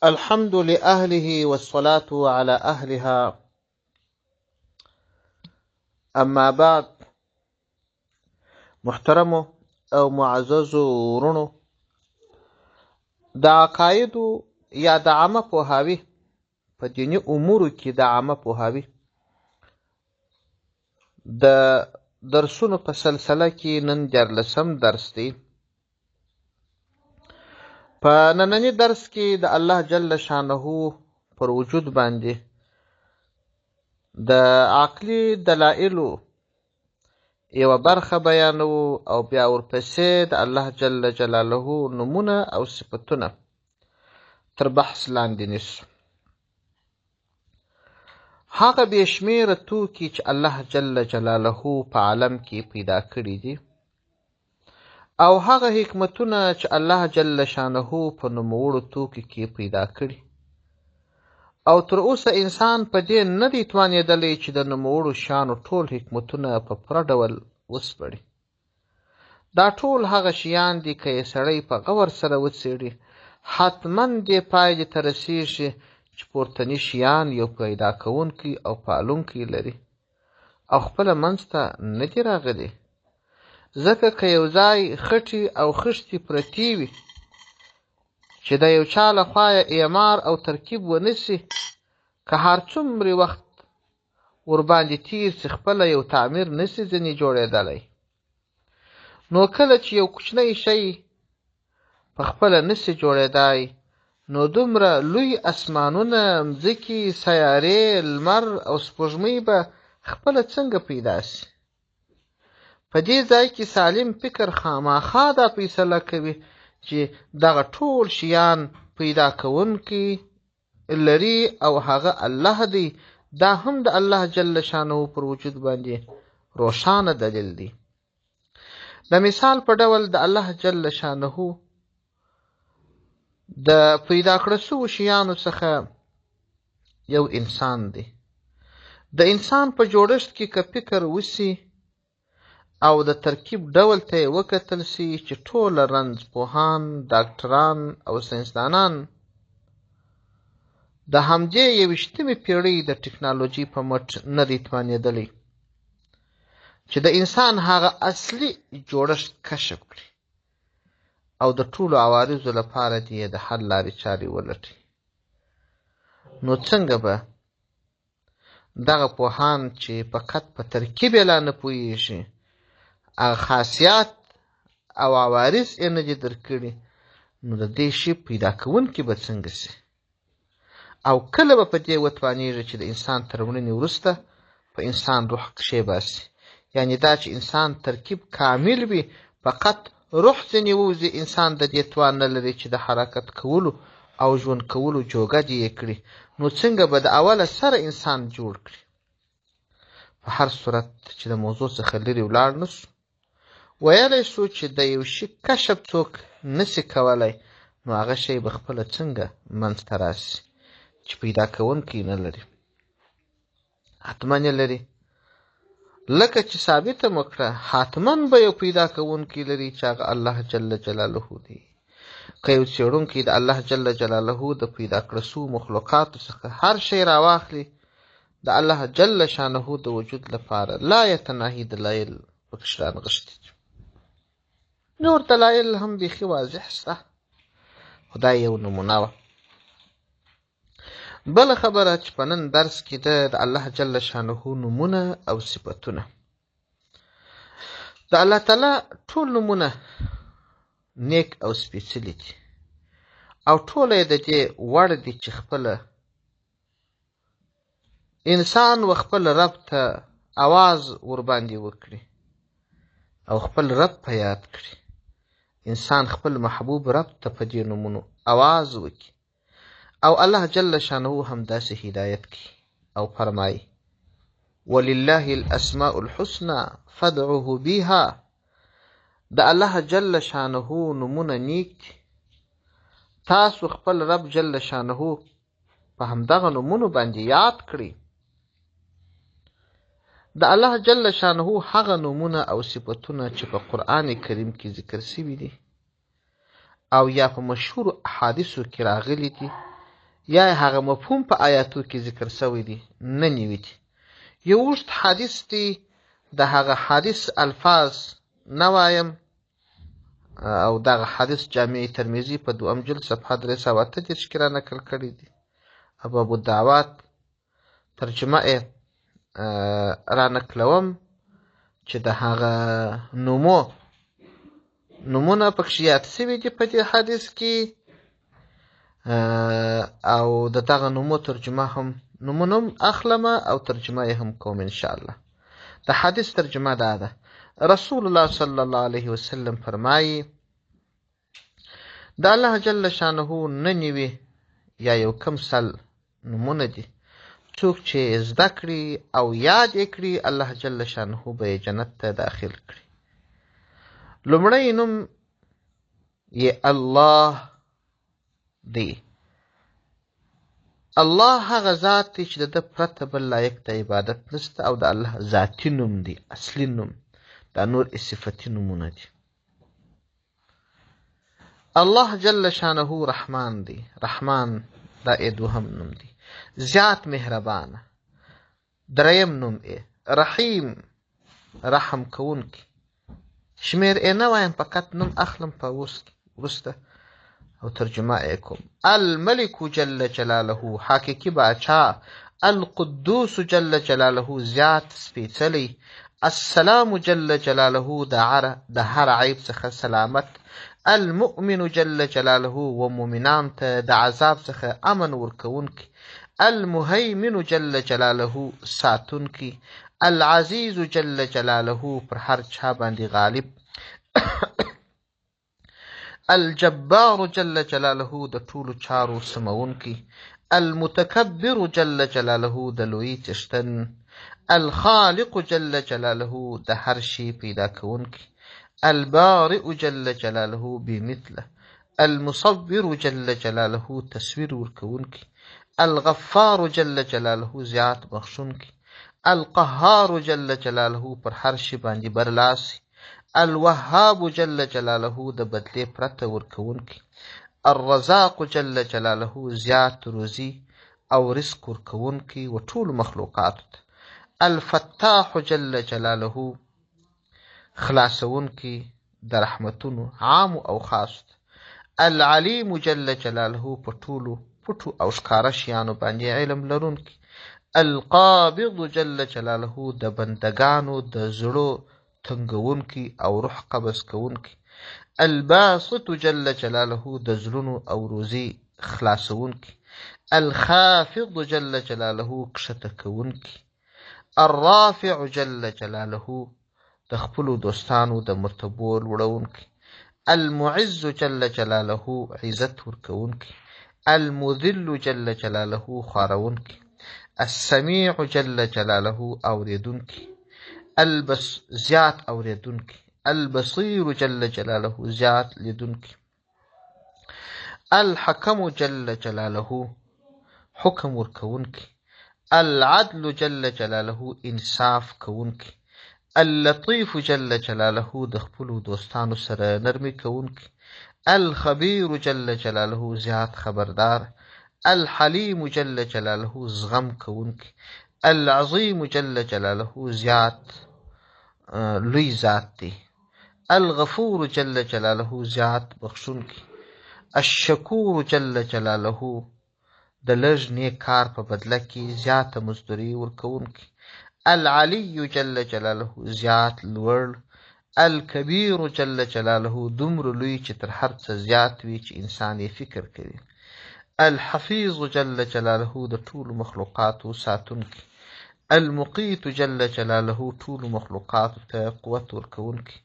الحمد لأهله والصلاة على أهلها. اما بعد. محترمو او معززو ورونو، د عقایدو یا د عامه پوهاوي په دیني امورو کې د عامه پوهاوي د درسونو په سلسله کې نن 14 درس دی. په نننی درس کې د الله جل شانه پر وجود باندې د عقلي دلایلو یوه برخه بیانو او بیا ورپسې د الله جل جلاله نومونه او صفتونه تر بحث لاندې نیسو. هغه بې شمېره توکي چې الله جل جلاله په عالم کې پیدا کړي دي او هغه حکمتونه چې الله جل شانه په نوموړو توکي کې پیدا کړي او تر اوسه انسان په دې نه دی توانېدلی چې د نوموړو شیانو ټول حکمتونه په پوره ډول وسپړي. دا ټول هغه شیان دي که یې سړی په غور سره وڅېړي حتما دې پایلې ته رسېږي چې پورتني شیان یو پیدا کوونکی او پالونکی لري او خپله منځته نه دي راغلي. ځکه که یو ځای خټې او خښتې پرتې وي چې د یو چا لخوا یې اعمار او ترکیب ونه سي، که هر څومره وخت ورباندې تیر سي خپله یو تعمیر نه سي ځینې جوړېدلی. نو کله چې یو کوچنی شی په خپله نه سي جوړېدی، نو دومره لوی اسمانونه، مځکې، سیارې، لمر او سپوږمۍ به خپله څنګه پیدا سي؟ په دې ځای کې سالم فکر خامخا دا فیصله کوي چې دغه ټول شیان پیدا کوونکی لري او هغه الله دی. دا هم د الله جل شانه پر وجود باندې روښانه دلیل دی. د مثال په ډول د الله جل شانه د پیدا کړو شویو شیانو څخه یو انسان دی. د انسان په جوړښت کې که فکر وسي او د ترکیب ډول ته یې وکتل سي چې ټوله رنځپوهان، ډاکټران او ساینسدانان د همدې 21مې پېړۍ د ټکنالوژۍ په مټ نه دی توانېدلی چې د انسان هغه اصلي جوړښت کشف کړي او د ټولو عوارضو لپاره دې د حل لارې چارې ولټوي. نو څنګه به دغه پوهان چې فقط په ترکیب یې لا نه پوهېږي، هغه خاصیات او عوارض یې نه دي درکړي، نو د دې شي پیدا کوونکي به څنګه سي؟ او کله به په دې وتوانېږي چې د انسان تر مړینې وروسته په انسان روح کښېباسي؟ یعنې دا چې انسان ترکیب کامل وي، فقط روح ځینې ووځي، انسان د دې توان نه لري چې د حرکت کولو او ژوند کولو جوګه دې یې کړي. نو څنګه به د اوله سره انسان جوړ کړي؟ په هر صورت چې د موضوع څخه لرې ولاړ نه سو، ویلی سو چې د یو شي کشف څوک نسي کولی، نو هغه شی به خپله څنګه منځته راسي چې پیدا کوونکی نه لري؟ حتما یې لري. لکه چې ثابته مو کړه حتما به یو پیدا کوونکی لري چې هغه الله جل جلاله دی. که یو څېړونکی د الله جل جلاله د پیدا کړو شویو مخلوقاتو څخه هر شی راواخلي، د الله جل شانه د وجود لپاره لا یتناهي دلایل پکښې رانغښتي دي. نور دلایل هم بیخي واضح سته، خو دا یو نمونه وه. بله خبره چې په نن درس کې د الله جل شانه نومونه او صفتونه. د الله تعالی ټول نومونه نیک او سپېڅلي دي او ټوله یې د دې وړ دي چې خپله انسان و خپل رب ته اواز ورباندې وکړي او خپل رب په یاد کړي. انسان خپل محبوب رب ته په دې نومونو اواز وکړي او الله جل شانه هم داسې هدایت کوي او فرمایي: ولله الاسماء الحسنى فادعوه بها. د الله جل شانه نومونه نیک دي، تاسو خپل رب جل شانه په همدغه نومونو باندې یاد کړئ. د الله جل شانه هغه نومونه او صفتونه چې په قرآن کریم کې ذکر شوي دي او یا په مشهورو احادیثو کې راغلي دي، یا هغه مفهوم په آیاتو کې ذکر شوی دی نه نیوي دي. یو اوږد حدیث دی، د هغه حدیث الفاظ نه وایم، او دغه حدیث جامع ترمذي په 2 جلد صفحه 338 کې را نقل کړی دی. ابو الدعوات ترجمه یې را نقلوم چې د هغه نومونه پکښې یاد شوي دي په دې حدیث کې، او د دغه نومونه هم اخلم او ترجمه یې هم کوم انشاءالله. د حدیث ترجمه دا ده: رسول الله صلی الله علیه وسلم فرمایي د الله جل شانه نه نیوي یا یو کم سل نومونه دي، څوک چې زده کړي او یاد یې کړي الله جل شانه به یې جنت ته داخل کړي. لومړی نوم یې الله دی. الله هغه ذات دی چې د ده پرته بل لایق د عبادت نشته، او د الله ذاتي نوم دی، اصلي نوم. دا نور صفتي نومونه دي. الله جل شانه رحمان دی. رحمان دا دوهم نوم دی، زیات مهربانه. دریم نوم یې رحیم، رحم کوونکی. شمیر یې نه وایم، فقط نوم اخلم په وروسته او ترجمه یې کوم. الملک جل جلاله، حقیقي باچا. القدوس جل جلاله، زیات سپیڅلی. السلام جل جلاله، د هر عیب څخه سلامت. المؤمن جل جلاله، و مؤمنان ته د عذاب څخه امن ورکوونکی. المهیمن جل جلاله، ساتونکی. العزیز جل جلاله، پر هر چا باندې غالب. الجبار جل جلاله، د ټولو چارو سمونکی. المتکبر جل جلاله، د لوی څښتن. الخالق جل جلاله، د هر شي پیدا کوونکی. البارئ جل جلاله، بمثله. المصور جل جلاله، تصویر ورکوونکی. الغفار جل جلاله، زیات بخښونکی. القهار جل جلاله، پر هر شي باندې برلاسی. الوهاب جل جلاله، د بدلې پرته ورکوونکی. الرزاق جل جلاله، زیات روزي او رزق ورکوونکی و ټولو مخلوقاتو ته. الفتاح جل جلاله، خلاصونکی د رحمتونو عام او خاص. العلیم جل جلاله، په ټولو پټو او ښکاره شیانو باندې علم لرونکی. القابض جل جلاله، د بندگانو د زړو تنګونکی او روح قبض کوونکی. الباسط جل جلاله، د زړونو او روزي خلاصونکی. الخافض جل جلاله، کښته کوونکی. الرافع جل جلاله، د خپلو دوستانو د مرتبو لوړونکی. المعز جل جلاله، عزت ورکوونکی. المذل جل جلاله، خوارونکی. السمیع جل جلاله، اوریدونکی. زیات اوریدونکی. البصیر جل جلاله، زیات لیدونکی. الحکم جل جلاله، حکم ورکوونکی. العدل جل جلاله، انصاف کوونکی. اللطیف جل جلاله، د خپلو دوستانو سره نرمي کوونکی. الخبیر جل جلاله، زیات خبردار. الحلیم جل جلاله، زغم کوونکی. العظیم جل جلاله، زیات لوی ذات دی. الغفور جل جلاله، زیات بخښونکی. الشکور جل جلاله، د لږ نیک کار په بدله کې زیاته مزدوري ورکوونکی. العلی جل جلاله، زیات لوړ. الکبیر جل جلاله، دومره لوی چې تر هر څه زیات وي چې انسان یې فکر کوي. الحفیظ جل جلاله، د ټولو مخلوقاتو ساتونکی. المقیت جل جلاله، ټولو مخلوقاتو ته قوت ورکوونکی.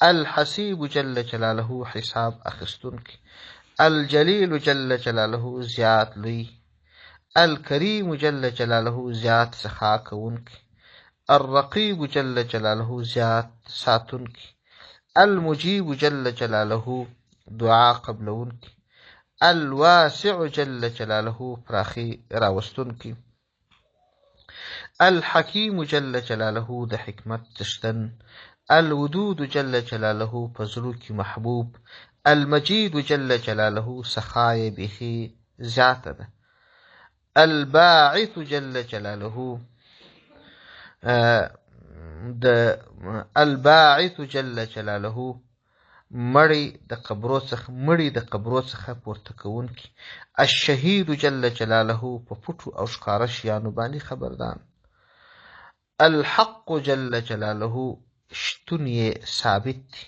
الحسیب جل جلاله، حساب اخیستونکی. الجلیل جل جلاله، زیات لوی. الکریم جل جلاله، زیات سخا کوونکی. الرقیب جل جلاله، زیات ساتونکی. المجیب جل جلاله، دعا قبلونکی. الواسع جل جلاله، پراخي راوستونکی. الحکیم جل جلاله، د حکمت څښتن. الودود جل جلاله، په زړو کې محبوب. المجید جل جلاله، سخا یې بیخي زیاته ده. الباعث جل جلاله د الباعث جل جلاله مړی د قبرو څخه پورته کوونکی، الشهید جل جلاله په پټو او ښکاره شیانو باندې خبردار، الحق جل جلاله شتون یې ثابت دی،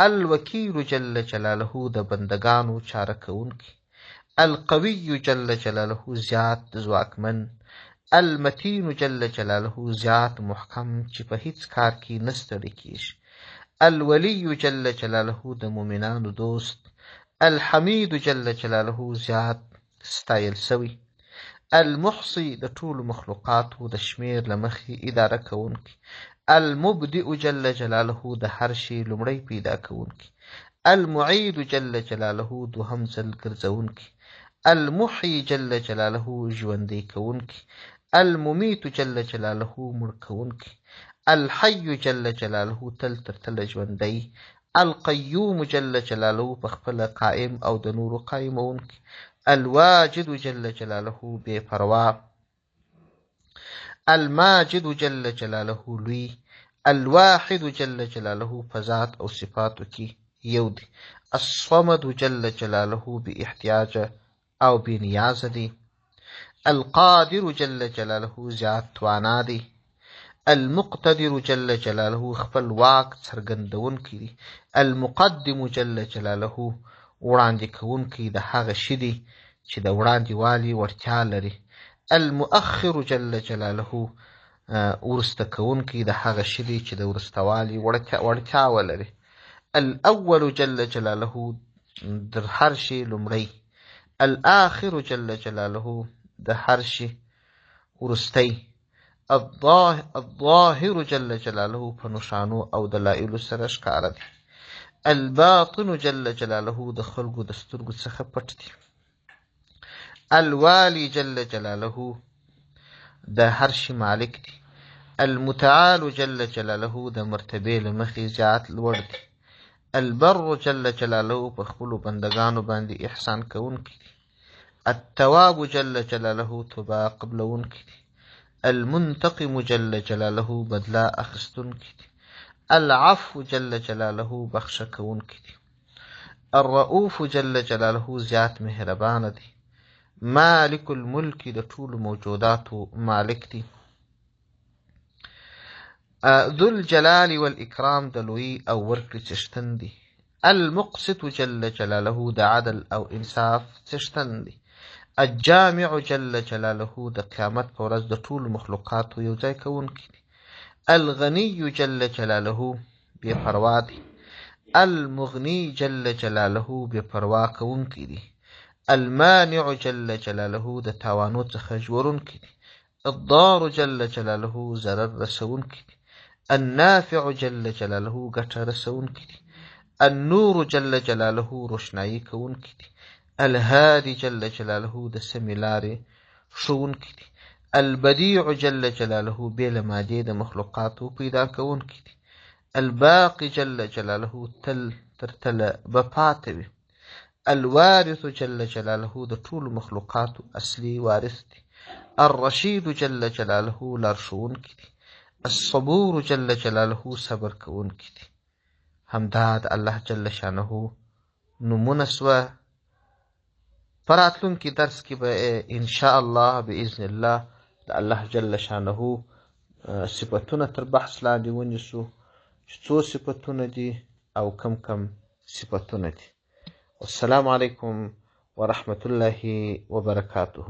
الوکیل جل جلاله د بندگانو چاره کوونکی، القوي جل جلاله زیات ځواکمن، المتین جل جلاله زیات محکم چې په هیڅ کار کې نه ستړی کیږي، الولی جل جلاله د مؤمنانو دوست، الحمید جل جلاله زیات ستایل سوی، المحصي د ټولو مخلوقاتو د شمیر له مخې اداره کوونکی، المبدئ جل جلاله د هر شي لومړی پیدا کوونکی، المعید جل جلاله دوهم ځل ګرځوونکی، المحیي جل جلاله ژوندی کوونکی، الممیت جل جلاله مړ کوونکی، الحي جل جلاله تل تر تله ژوندی، القیوم جل جلاله په خپله قائم او د نورو قایمونکی، الواجد جل جلاله بے پروا، الماجد جل جلاله لوی، الواحد جل جلاله په ذات او صفاتو کې یو دی، الصمد جل جلاله بی احتیاج او بی نیاز دی، القادر جل جلاله زیات توانا دی، المقتدر جل جلاله خپل واک څرګندونکی دی، المقدم جل جلاله وړاندې کوونکی د هغه شي دی چې د وړاندې والي وړتیا لري، المؤخر جل جلاله ورسته کوونکی د هغه شي دی چې د ورسته والي وړتیا ولري، الاول جل جلاله د هر شي لومړی، الآخر جل جلاله د هر شي ورستی، الظاهر جل جلاله په نښانو او دلایلو سره ښکاره دی، الباطن جل جلاله د خلکو د سترګو څخه پټ دی، الوالی جل جلاله د هر شي مالک دی، المتعال جل جلاله د مرتبې له مخې زیات لوړ دی، البر جل جلاله په خپلو بندګانو باندې احسان کوونکی دی، التواب جل جلاله توبه قبلونکی دی، المنتقم جل جلاله بدلا اخستونکی دی، العفو جل جلاله بخښه کوونکی دی، الرؤوف جل جلاله زیات مهربانه دی، مالک الملک د ټولو موجوداتو مالک دی، ذو الجلال والاکرام د لوی او ورکړې څښتن دی، المقسط جل جلاله د عدل او انصاف څښتن دی، الجامع جل جلاله د قیامت په ورځ د ټولو مخلوقاتو یو ځای کوونکی دی، الغنی جل جلاله بے پروا دی، المغنی جل جلاله بے پروا کوونکی دی، المانع جل جلاله د تاوانو څخه ژغورونکی دی، الضار جل جلاله ضرر رسونکی دی، النافع جل جلاله ګټه رسونکی دی، النور جل جلاله روشنایی کوونکی دی، الهادي جل جلاله د سمې لارې ښوونکی دی، البدیع جل جلاله بې له مادې د مخلوقاتو پیدا کوونکی دی، الباقي جل جلاله تل تر تله به پاته وي، الوارث جل جلاله د ټولو مخلوقاتو اصلي وارث دی، الرشید جل جلاله لارښوونکی دی، الصبور جل جلاله صبر کوونکی دی. همدا د الله جل شانه نومونه سوه. په راتلونکي درس کې به انشاء الله باذن الله د الله جل شانه صفتونه تر بحث لاندې ونیسو چې څو صفتونه دي او کم صفتونه دي. والسلام علیکم ورحمة الله وبرکاته.